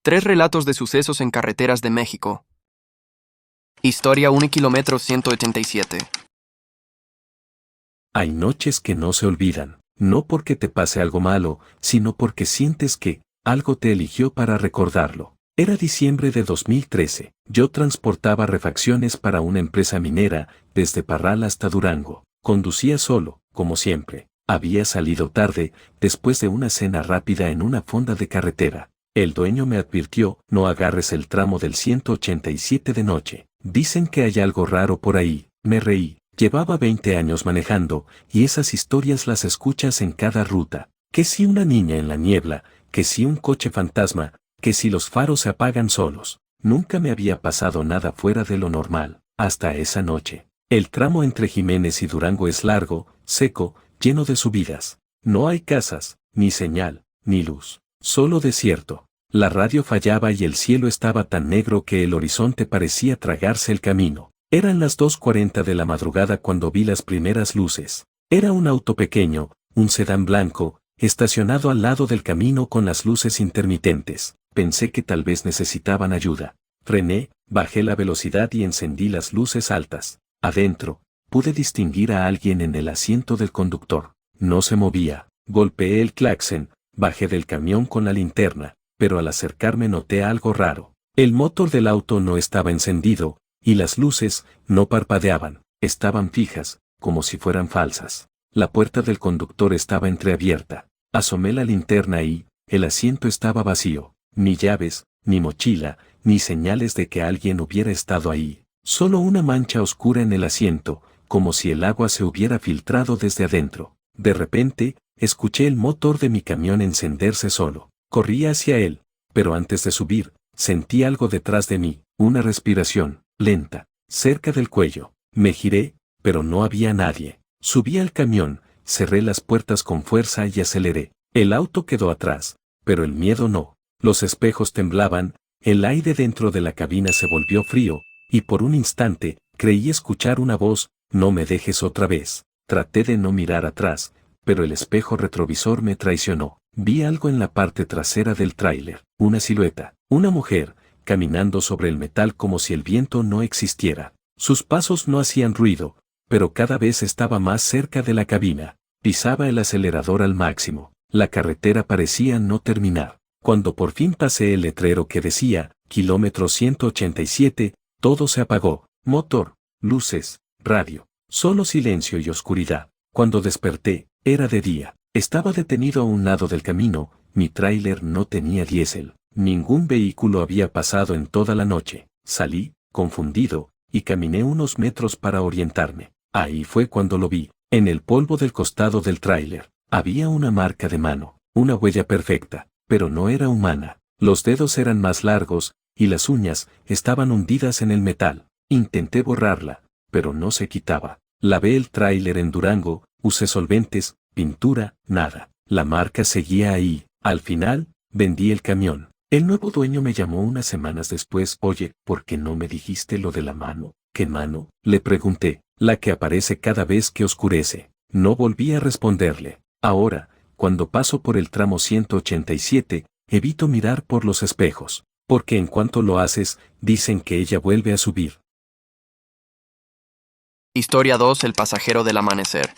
3 relatos de sucesos en carreteras de México. Historia 1 kilómetro 187. Hay noches que no se olvidan, no porque te pase algo malo, sino porque sientes que algo te eligió para recordarlo. Era diciembre de 2013. Yo transportaba refacciones para una empresa minera, desde Parral hasta Durango. Conducía solo, como siempre. Había salido tarde, después de una cena rápida en una fonda de carretera. El dueño me advirtió: no agarres el tramo del 187 de noche. Dicen que hay algo raro por ahí. Me reí. Llevaba 20 años manejando, y esas historias las escuchas en cada ruta. Que si una niña en la niebla, que si un coche fantasma, que si los faros se apagan solos. Nunca me había pasado nada fuera de lo normal, hasta esa noche. El tramo entre Jiménez y Durango es largo, seco, lleno de subidas. No hay casas, ni señal, ni luz. Solo desierto. La radio fallaba y el cielo estaba tan negro que el horizonte parecía tragarse el camino. Eran las 2:40 de la madrugada cuando vi las primeras luces. Era un auto pequeño, un sedán blanco, estacionado al lado del camino con las luces intermitentes. Pensé que tal vez necesitaban ayuda. Frené, bajé la velocidad y encendí las luces altas. Adentro, pude distinguir a alguien en el asiento del conductor. No se movía. Golpeé el claxon, bajé del camión con la linterna, pero al acercarme noté algo raro. El motor del auto no estaba encendido, y las luces no parpadeaban, estaban fijas, como si fueran falsas. La puerta del conductor estaba entreabierta. Asomé la linterna y el asiento estaba vacío. Ni llaves, ni mochila, ni señales de que alguien hubiera estado ahí. Solo una mancha oscura en el asiento, como si el agua se hubiera filtrado desde adentro. De repente, escuché el motor de mi camión encenderse solo. Corrí hacia él, pero antes de subir, sentí algo detrás de mí, una respiración lenta, cerca del cuello. Me giré, pero no había nadie. Subí al camión, cerré las puertas con fuerza y aceleré. El auto quedó atrás, pero el miedo no. Los espejos temblaban, el aire dentro de la cabina se volvió frío, y por un instante, creí escuchar una voz: no me dejes otra vez. Traté de no mirar atrás, pero el espejo retrovisor me traicionó. Vi algo en la parte trasera del tráiler, una silueta, una mujer, caminando sobre el metal como si el viento no existiera. Sus pasos no hacían ruido, pero cada vez estaba más cerca de la cabina. Pisaba el acelerador al máximo. La carretera parecía no terminar. Cuando por fin pasé el letrero que decía kilómetro 187, todo se apagó. Motor, luces, radio, solo silencio y oscuridad. Cuando desperté, era de día. Estaba detenido a un lado del camino. Mi tráiler no tenía diésel. Ningún vehículo había pasado en toda la noche. Salí, confundido, y caminé unos metros para orientarme. Ahí fue cuando lo vi. En el polvo del costado del tráiler había una marca de mano, una huella perfecta, pero no era humana. Los dedos eran más largos, y las uñas estaban hundidas en el metal. Intenté borrarla, pero no se quitaba. Lavé el tráiler en Durango, usé solventes, pintura, nada. La marca seguía ahí. Al final, vendí el camión. El nuevo dueño me llamó unas semanas después. Oye, ¿por qué no me dijiste lo de la mano? ¿Qué mano?, le pregunté. La que aparece cada vez que oscurece. No volví a responderle. Ahora, cuando paso por el tramo 187, evito mirar por los espejos, porque en cuanto lo haces, dicen que ella vuelve a subir. Historia 2. El pasajero del amanecer.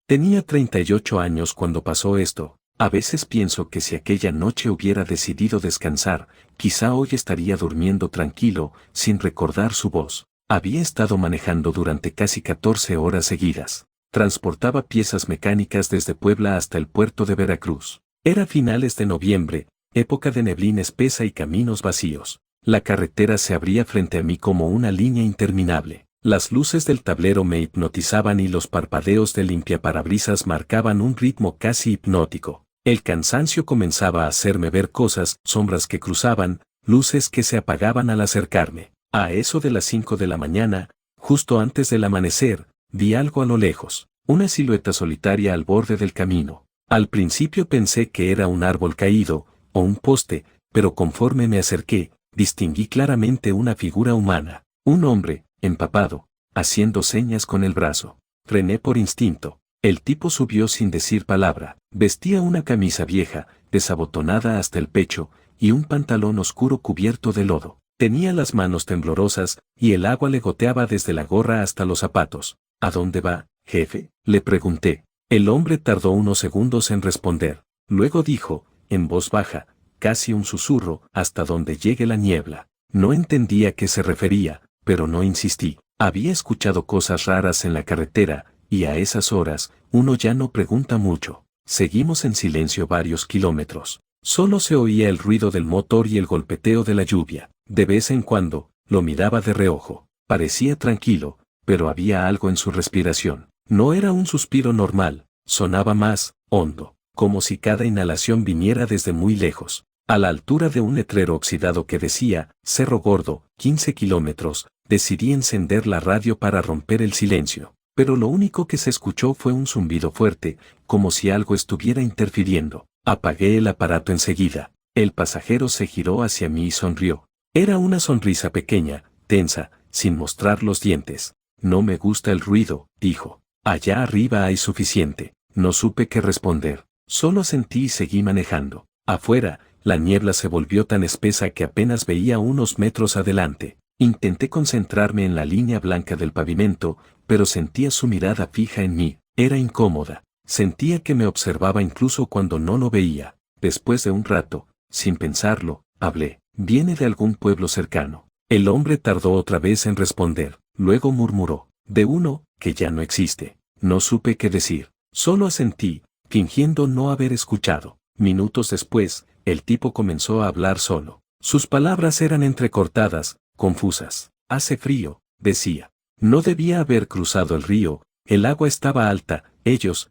Tenía 38 años cuando pasó esto. A veces pienso que si aquella noche hubiera decidido descansar, quizá hoy estaría durmiendo tranquilo, sin recordar su voz. Había estado manejando durante casi 14 horas seguidas. Transportaba piezas mecánicas desde Puebla hasta el puerto de Veracruz. Era finales de noviembre, época de neblina espesa y caminos vacíos. La carretera se abría frente a mí como una línea interminable. Las luces del tablero me hipnotizaban y los parpadeos del limpiaparabrisas marcaban un ritmo casi hipnótico. El cansancio comenzaba a hacerme ver cosas, sombras que cruzaban, luces que se apagaban al acercarme. A eso de las 5 de la mañana, justo antes del amanecer, vi algo a lo lejos, una silueta solitaria al borde del camino. Al principio pensé que era un árbol caído, o un poste, pero conforme me acerqué, distinguí claramente una figura humana, un hombre, empapado, haciendo señas con el brazo. Frené por instinto. El tipo subió sin decir palabra. Vestía una camisa vieja, desabotonada hasta el pecho, y un pantalón oscuro cubierto de lodo. Tenía las manos temblorosas, y el agua le goteaba desde la gorra hasta los zapatos. ¿A dónde va, jefe?, le pregunté. El hombre tardó unos segundos en responder. Luego dijo, en voz baja, casi un susurro, hasta donde llegue la niebla. No entendía a qué se refería, pero no insistí. Había escuchado cosas raras en la carretera, y a esas horas, uno ya no pregunta mucho. Seguimos en silencio varios kilómetros. Solo se oía el ruido del motor y el golpeteo de la lluvia. De vez en cuando, lo miraba de reojo. Parecía tranquilo, pero había algo en su respiración. No era un suspiro normal, sonaba más hondo, como si cada inhalación viniera desde muy lejos. A la altura de un letrero oxidado que decía, Cerro Gordo, 15 kilómetros, decidí encender la radio para romper el silencio. Pero lo único que se escuchó fue un zumbido fuerte, como si algo estuviera interfiriendo. Apagué el aparato enseguida. El pasajero se giró hacia mí y sonrió. Era una sonrisa pequeña, tensa, sin mostrar los dientes. No me gusta el ruido, dijo. Allá arriba hay suficiente. No supe qué responder. Solo sentí y seguí manejando. Afuera, la niebla se volvió tan espesa que apenas veía unos metros adelante. Intenté concentrarme en la línea blanca del pavimento, pero sentía su mirada fija en mí. Era incómoda. Sentía que me observaba incluso cuando no lo veía. Después de un rato, sin pensarlo, hablé. Viene de algún pueblo cercano. El hombre tardó otra vez en responder. Luego murmuró. De uno, que ya no existe. No supe qué decir. Solo asentí, fingiendo no haber escuchado. Minutos después, el tipo comenzó a hablar solo. Sus palabras eran entrecortadas, confusas. Hace frío, decía. No debía haber cruzado el río, el agua estaba alta, ellos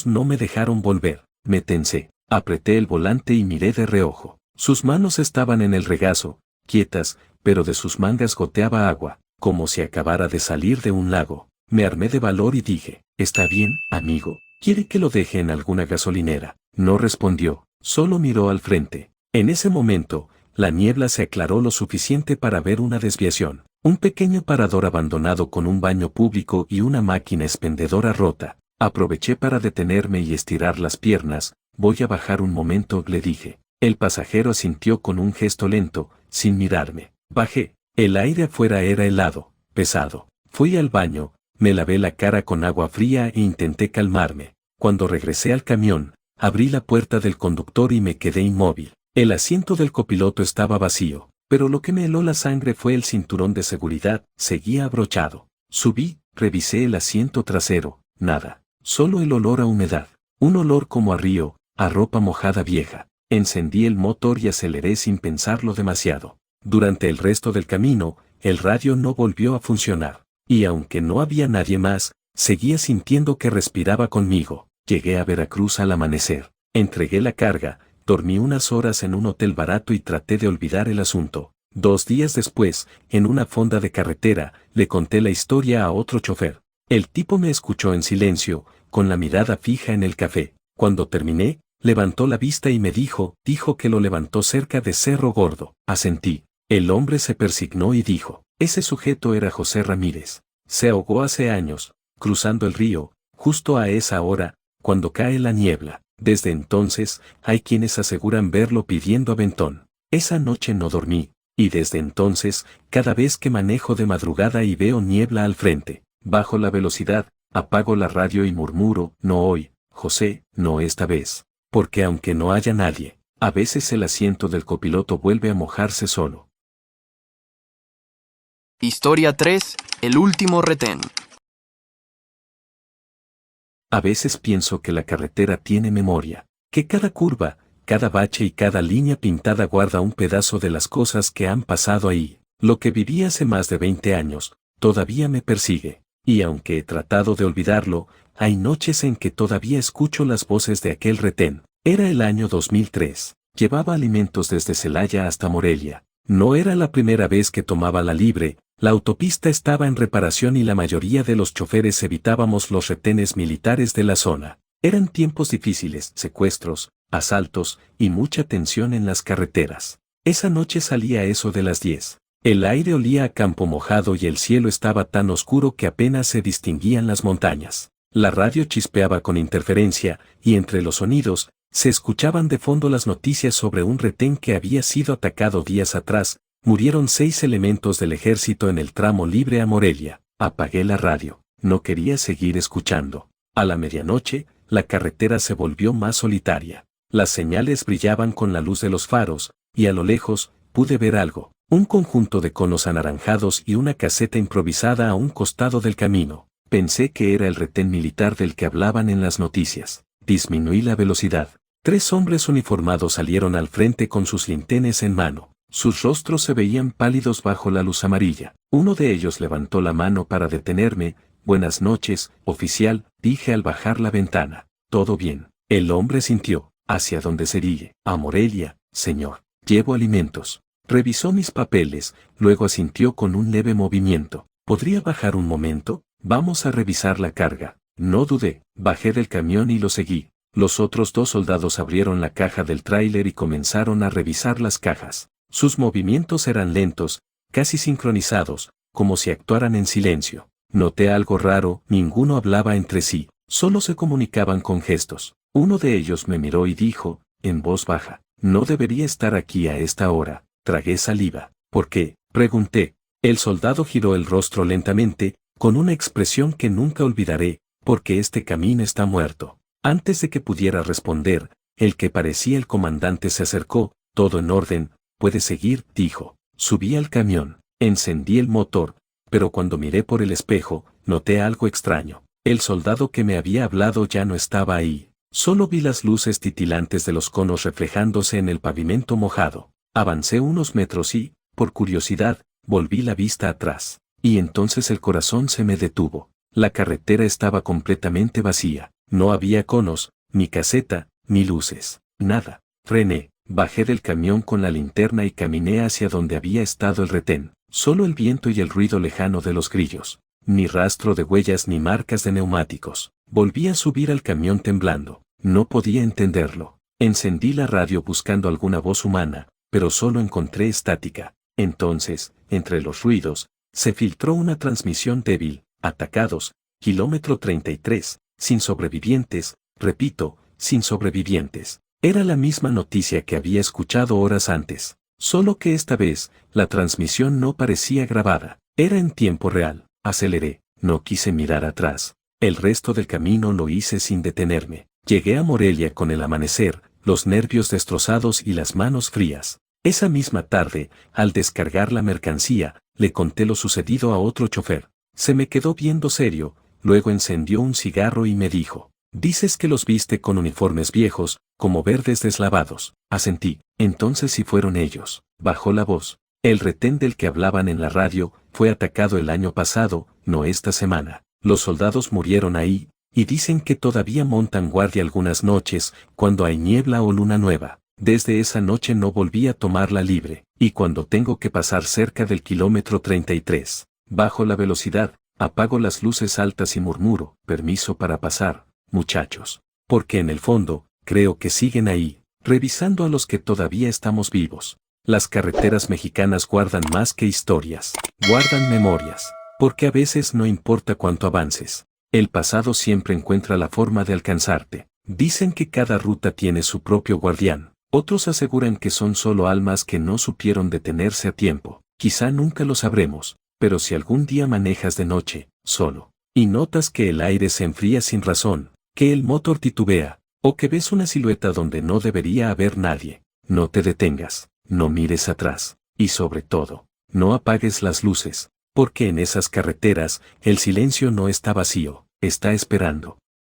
no me dejaron volver. Me tensé, apreté el volante y miré de reojo. Sus manos estaban en el regazo, quietas, pero de sus mangas goteaba agua, como si acabara de salir de un lago. Me armé de valor y dije, ¿está bien, amigo? ¿Quiere que lo deje en alguna gasolinera? No respondió, solo miró al frente. En ese momento, la niebla se aclaró lo suficiente para ver una desviación. Un pequeño parador abandonado con un baño público y una máquina expendedora rota. Aproveché para detenerme y estirar las piernas. Voy a bajar un momento, le dije. El pasajero asintió con un gesto lento, sin mirarme. Bajé. El aire afuera era helado, pesado. Fui al baño, me lavé la cara con agua fría e intenté calmarme. Cuando regresé al camión, abrí la puerta del conductor y me quedé inmóvil. El asiento del copiloto estaba vacío, pero lo que me heló la sangre fue el cinturón de seguridad, seguía abrochado. Subí, revisé el asiento trasero, nada, solo el olor a humedad, un olor como a río, a ropa mojada vieja. Encendí el motor y aceleré sin pensarlo demasiado. Durante el resto del camino, el radio no volvió a funcionar, y aunque no había nadie más, seguía sintiendo que respiraba conmigo. Llegué a Veracruz al amanecer, entregué la carga, dormí unas horas en un hotel barato y traté de olvidar el asunto. 2 días después, en una fonda de carretera, le conté la historia a otro chofer. El tipo me escuchó en silencio, con la mirada fija en el café. Cuando terminé, levantó la vista y me dijo que lo levantó cerca de Cerro Gordo. Asentí. El hombre se persignó y dijo, ese sujeto era José Ramírez. Se ahogó hace años, cruzando el río, justo a esa hora, cuando cae la niebla. Desde entonces, hay quienes aseguran verlo pidiendo aventón. Esa noche no dormí, y desde entonces, cada vez que manejo de madrugada y veo niebla al frente, bajo la velocidad, apago la radio y murmuro, no hoy, José, no esta vez. Porque aunque no haya nadie, a veces el asiento del copiloto vuelve a mojarse solo. Historia 3. El último retén. A veces pienso que la carretera tiene memoria, que cada curva, cada bache y cada línea pintada guarda un pedazo de las cosas que han pasado ahí. Lo que viví hace más de 20 años, todavía me persigue, y aunque he tratado de olvidarlo, hay noches en que todavía escucho las voces de aquel retén. Era el año 2003. Llevaba alimentos desde Celaya hasta Morelia. No era la primera vez que tomaba la libre, la autopista estaba en reparación y la mayoría de los choferes evitábamos los retenes militares de la zona. Eran tiempos difíciles, secuestros, asaltos y mucha tensión en las carreteras. Esa noche salía a eso de las 10. El aire olía a campo mojado y el cielo estaba tan oscuro que apenas se distinguían las montañas. La radio chispeaba con interferencia, y entre los sonidos, Se escuchaban de fondo las noticias sobre un retén que había sido atacado días atrás. Murieron 6 elementos del ejército en el tramo libre a Morelia. Apagué la radio. No quería seguir escuchando. A la medianoche, la carretera se volvió más solitaria. Las señales brillaban con la luz de los faros, y a lo lejos, pude ver algo. Un conjunto de conos anaranjados y una caseta improvisada a un costado del camino. Pensé que era el retén militar del que hablaban en las noticias. Disminuí la velocidad. 3 hombres uniformados salieron al frente con sus linternas en mano. Sus rostros se veían pálidos bajo la luz amarilla. Uno de ellos levantó la mano para detenerme. «Buenas noches, oficial», dije al bajar la ventana. «Todo bien». El hombre sintió. «¿Hacia dónde se dirige?» «A Morelia, señor. Llevo alimentos». Revisó mis papeles, luego asintió con un leve movimiento. «¿Podría bajar un momento? Vamos a revisar la carga». No dudé, bajé del camión y lo seguí. Los otros 2 soldados abrieron la caja del tráiler y comenzaron a revisar las cajas. Sus movimientos eran lentos, casi sincronizados, como si actuaran en silencio. Noté algo raro, ninguno hablaba entre sí, solo se comunicaban con gestos. Uno de ellos me miró y dijo, en voz baja, «No debería estar aquí a esta hora». Tragué saliva. «¿Por qué?», pregunté. El soldado giró el rostro lentamente, con una expresión que nunca olvidaré, «Porque este camino está muerto». Antes de que pudiera responder, el que parecía el comandante se acercó. «Todo en orden, puede seguir», dijo. Subí al camión, encendí el motor, pero cuando miré por el espejo, noté algo extraño. El soldado que me había hablado ya no estaba ahí. Solo vi las luces titilantes de los conos reflejándose en el pavimento mojado. Avancé unos metros y, por curiosidad, volví la vista atrás. Y entonces el corazón se me detuvo. La carretera estaba completamente vacía. No había conos, ni caseta, ni luces. Nada. Frené, bajé del camión con la linterna y caminé hacia donde había estado el retén. Solo el viento y el ruido lejano de los grillos. Ni rastro de huellas ni marcas de neumáticos. Volví a subir al camión temblando. No podía entenderlo. Encendí la radio buscando alguna voz humana, pero solo encontré estática. Entonces, entre los ruidos, se filtró una transmisión débil. «Atacados, kilómetro 33, sin sobrevivientes», repito, «sin sobrevivientes». Era la misma noticia que había escuchado horas antes, solo que esta vez, la transmisión no parecía grabada, era en tiempo real. Aceleré, no quise mirar atrás. El resto del camino lo hice sin detenerme. Llegué a Morelia con el amanecer, los nervios destrozados y las manos frías. Esa misma tarde, al descargar la mercancía, le conté lo sucedido a otro chofer. Se me quedó viendo serio, luego encendió un cigarro y me dijo, «Dices que los viste con uniformes viejos, como verdes deslavados». Asentí. «Entonces sí fueron ellos». Bajó la voz. «El retén del que hablaban en la radio fue atacado el año pasado, no esta semana. Los soldados murieron ahí, y dicen que todavía montan guardia algunas noches, cuando hay niebla o luna nueva. Desde esa noche no volví a tomarla libre, y cuando tengo que pasar cerca del kilómetro 33, bajo la velocidad, apago las luces altas y murmuro, «Permiso para pasar, muchachos». Porque en el fondo, creo que siguen ahí, revisando a los que todavía estamos vivos. Las carreteras mexicanas guardan más que historias, guardan memorias, porque a veces no importa cuánto avances, el pasado siempre encuentra la forma de alcanzarte. Dicen que cada ruta tiene su propio guardián, otros aseguran que son solo almas que no supieron detenerse a tiempo. Quizá nunca lo sabremos, pero si algún día manejas de noche, solo, y notas que el aire se enfría sin razón, que el motor titubea, o que ves una silueta donde no debería haber nadie, no te detengas, no mires atrás, y sobre todo, no apagues las luces, porque en esas carreteras, el silencio no está vacío, está esperando.